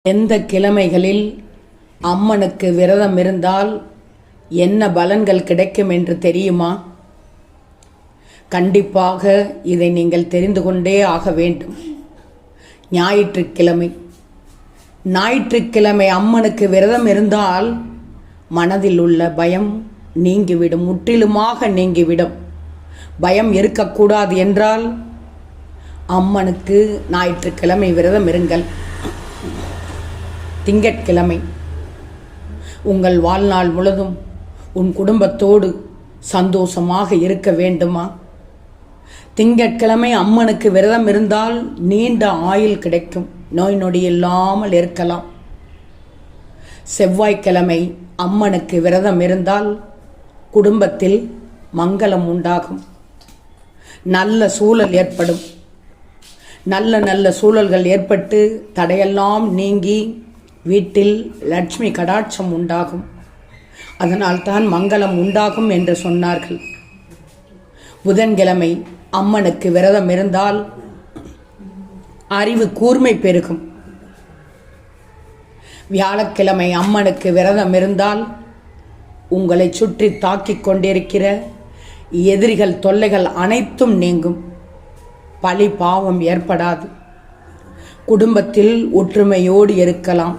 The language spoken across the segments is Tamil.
எந்த கிழமைகளில் அம்மனுக்கு விரதம் இருந்தால் என்ன பலன்கள் கிடைக்கும் என்று தெரியுமா? கண்டிப்பாக இதை நீங்கள் தெரிந்து கொண்டே ஆக வேண்டும். ஞாயிற்றுக்கிழமை அம்மனுக்கு விரதம் இருந்தால் மனதில் உள்ள பயம் நீங்கிவிடும், முற்றிலுமாக நீங்கிவிடும். பயம் இருக்கக்கூடாது என்றால் அம்மனுக்கு ஞாயிற்றுக்கிழமை விரதம் இருங்கள். திங்கட்கிழமை உங்கள் வாழ்நாள் முழுதும் உன் குடும்பத்தோடு சந்தோஷமாக இருக்க வேண்டுமா? திங்கட்கிழமை அம்மனுக்கு விரதம் இருந்தால் நீண்ட ஆயுள் கிடைக்கும், நோய் நொடி இல்லாமல் இருக்கலாம். செவ்வாய்க்கிழமை அம்மனுக்கு விரதம் இருந்தால் குடும்பத்தில் மங்களம் உண்டாகும், நல்ல சூழல் ஏற்படும். நல்ல சூழல்கள் ஏற்பட்டு தடையெல்லாம் நீங்கி வீட்டில் லட்சுமி கடாட்சம் உண்டாகும். அதனால்தான் மங்களம் உண்டாகும் என்று சொன்னார்கள். புதன்கிழமை அம்மனுக்கு விரதம் இருந்தால் அறிவு கூர்மை பெருகும். வியாழக்கிழமை அம்மனுக்கு விரதம் இருந்தால் உங்களை சுற்றி தாக்கிக் கொண்டிருக்கிற எதிரிகள் தொல்லைகள் அனைத்தும் நீங்கும், பழி பாவம் ஏற்படாது. குடும்பத்தில் ஒற்றுமையோடு இருக்கலாம்.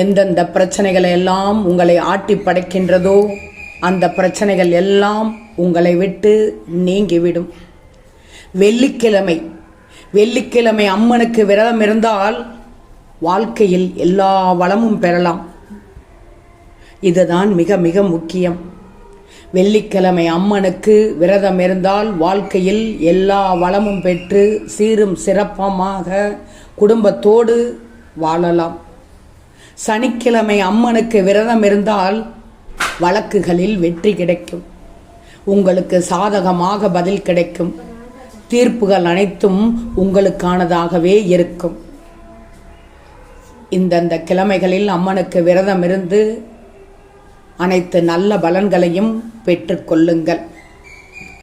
எந்தெந்த பிரச்சனைகளை எல்லாம் உங்களை ஆட்டி படைக்கின்றதோ அந்த பிரச்சனைகள் எல்லாம் உங்களை விட்டு நீங்கிவிடும். வெள்ளிக்கிழமை அம்மனுக்கு விரதம் இருந்தால் வாழ்க்கையில் எல்லா வளமும் பெறலாம். இதுதான் மிக மிக முக்கியம். வெள்ளிக்கிழமை அம்மனுக்கு விரதம் இருந்தால் வாழ்க்கையில் எல்லா வளமும் பெற்று சீரும் சிறப்பமாக குடும்பத்தோடு வாழலாம். சனிக்கிழமை அம்மனுக்கு விரதம் இருந்தால் வழக்குகளில் வெற்றி கிடைக்கும், உங்களுக்கு சாதகமாக பதில் கிடைக்கும், தீர்ப்புகள் அனைத்தும் உங்களுக்கானதாகவே இருக்கும். இந்தந்த கிழமைகளில் அம்மனுக்கு விரதம் இருந்து அனைத்து நல்ல பலன்களையும் பெற்றுக்கொள்ளுங்கள்.